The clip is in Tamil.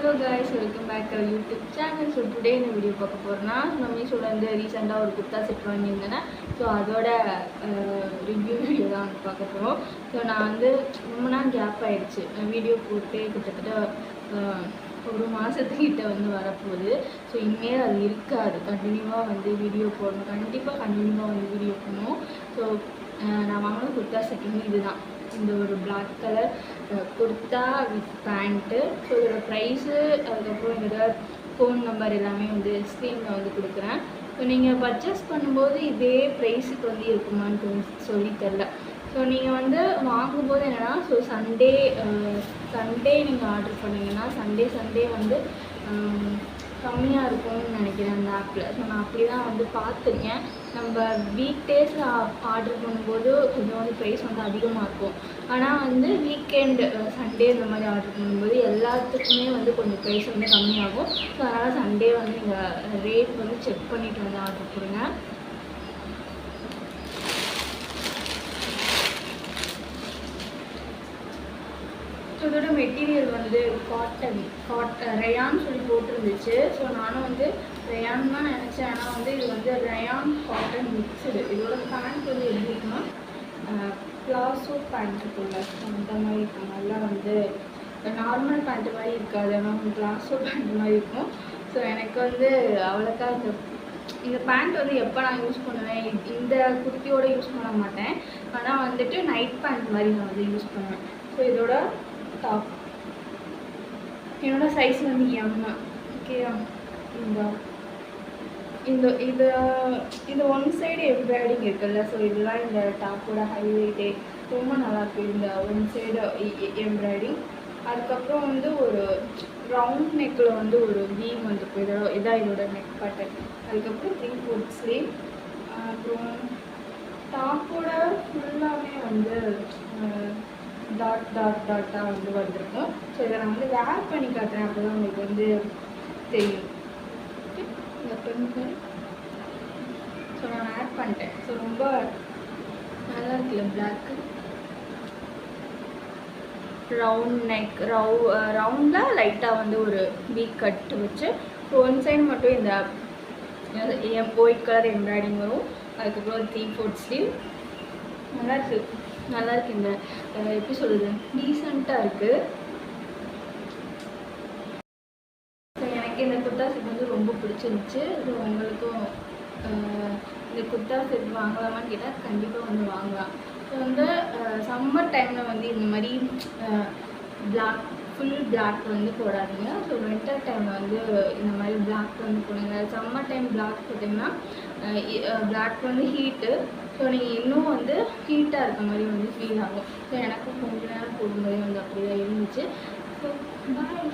Hello guys, welcome back to our YouTube channel. So today in the video பார்க்க போறேன்னா நம்ம மீஷோல இருந்து ரீசன்ட்டா ஒரு குர்தா செட் வாங்கியிருந்தேன். ஸோ அதோட ரிவ்யூ வீடியோ தான் வந்து பார்க்க போகிறோம். ஸோ நான் வந்து ரொம்ப நாள் கேப் ஆகிடுச்சு வீடியோ போட்டு கிட்டத்தட்ட ஒரு மாதத்துக்கிட்ட வந்து வரப்போகுது. ஸோ இனிமேல் அது இருக்காது, கண்டினியூவாக வந்து வீடியோ போடணும், கண்டிப்பாக கண்டினியூவாக வந்து வீடியோ போடணும். ஸோ நான் வாங்கின குர்தா செட் வந்து இதுதான், இந்த ஒரு black colour kurta with pant. So இதோட ப்ரைஸு அதுக்கப்புறம் இதோட ஃபோன் நம்பர் எல்லாமே வந்து ஸ்க்ரீனில் வந்து கொடுக்குறேன். ஸோ நீங்கள் பர்ச்சேஸ் பண்ணும்போது இதே ப்ரைஸுக்கு வந்து இருக்குமான்னு சொல்லி தெரில. ஸோ நீங்கள் வந்து வாங்கும்போது என்னென்னா, ஸோ சண்டே நீங்கள் ஆர்டர் பண்ணிங்கன்னா சண்டே வந்து கம்மியாக இருக்கும்னு நினைக்கிறேன் அந்த ஆப்பில். ஸோ நான் அப்படி தான் வந்து பார்த்துருக்கேன். நம்ம வீக் டேஸில் ஆர்டர் பண்ணும்போது கொஞ்சம் வந்து ப்ரைஸ் வந்து அதிகமாக இருக்கும். ஆனால் வந்து வீக்கெண்டு சண்டே இந்த மாதிரி ஆர்டர் பண்ணும்போது எல்லாத்துக்குமே வந்து கொஞ்சம் ப்ரைஸ் வந்து கம்மியாகும். ஸோ அதனால் சண்டே வந்து நீங்கள் ரேட் வந்து செக் பண்ணிவிட்டு வந்து ஆர்டர் கொடுங்க. ஸோ இதோட மெட்டீரியல் வந்து ரயான் சொல்லி போட்டிருந்துச்சு. ஸோ நானும் வந்து ரயான் தான் நினச்சேன். ஆனால் வந்து இது வந்து ரயான் காட்டன் மிக்சடு. இதோட பேண்ட் வந்து எப்படி இருக்குன்னா பிளாசோ பேண்ட் இருக்குல்ல, அந்த மாதிரி இருக்கும். நல்லா வந்து நார்மல் பேண்ட்டு மாதிரி இருக்காது, ஆனால் பிளாசோ பேண்ட் மாதிரி இருக்கும். ஸோ எனக்கு வந்து அவ்வளோக்கா இந்த பேண்ட் வந்து எப்போ நான் யூஸ் பண்ணுவேன், இந்த குர்த்தியோடு யூஸ் பண்ண மாட்டேன். ஆனால் வந்துட்டு நைட் பேண்ட் மாதிரி நான் வந்து யூஸ் பண்ணுவேன். ஸோ இதோட டாப் என்னோட சைஸ் வந்து எம். ஓகேயா, இந்த ஒன் சைடு எம்ப்ராய்டிங் இருக்குல்ல, ஸோ இதெல்லாம் இந்த டாப்போட ஹைலைட்டே. ரொம்ப நல்லாயிருக்கு இந்த ஒன் சைடு எம்ப்ராய்டிங். அதுக்கப்புறம் வந்து ஒரு ரவுண்ட் நெக்கில் வந்து ஒரு வீம் வந்துருக்கும். இதான் இதோட நெக் பேட்டர்ன். அதுக்கப்புறம் 3/4 ஸ்லீவ். அப்புறம் டாப்போட ஃபுல்லாகவே வந்து டாட்டாக வந்து வந்திருக்கும். ஸோ இதை நான் வந்து வேர் பண்ணி காட்டுறேன், அப்போ தான் உங்களுக்கு வந்து தெரியும். இந்த பெண்கள் ஸோ நான் ஆட் பண்ணிட்டேன். ஸோ ரொம்ப நல்லா இருக்குல்ல, பிளாக்கு ரவுண்ட் நெக், ரவுண்டில் லைட்டாக வந்து ஒரு வீக் கட்டு வச்சு ஒன் சைடு மட்டும் இந்த ஒயிட் கலர் எம்ப்ராய்டிங் வரும். அதுக்கப்புறம் 3/4 ஸ்லீவ். நல்லா இருக்கு. இந்த எப்படி சொல்கிறது, டீசெண்டாக இருக்குது. ஸோ எனக்கு இந்த குர்தா செட் வந்து ரொம்ப பிடிச்சிருந்துச்சு. ஸோ உங்களுக்கும் இந்த குர்தா செட் வாங்கலாமான்னு கேட்டால் கண்டிப்பாக வந்து வாங்கலாம். ஸோ வந்து சம்மர் டைமில் வந்து இந்த மாதிரி ஃபுல் பிளாக் வந்து போடாதீங்க. ஸோ வின்டர் டைமில் வந்து இந்த மாதிரி பிளாக் வந்து போடுங்க. சம்மர் டைம் பிளாக் போட்டிங்கன்னா பிளாக் வந்து ஹீட்டு. ஸோ நீங்கள் இன்னும் வந்து ஹீட்டாக இருக்க மாதிரி வந்து ஃபீல் ஆகும். ஸோ எனக்கும் கொஞ்ச நேரம் போடும்போதே வந்து அப்படி தான் இருந்துச்சு. So bye.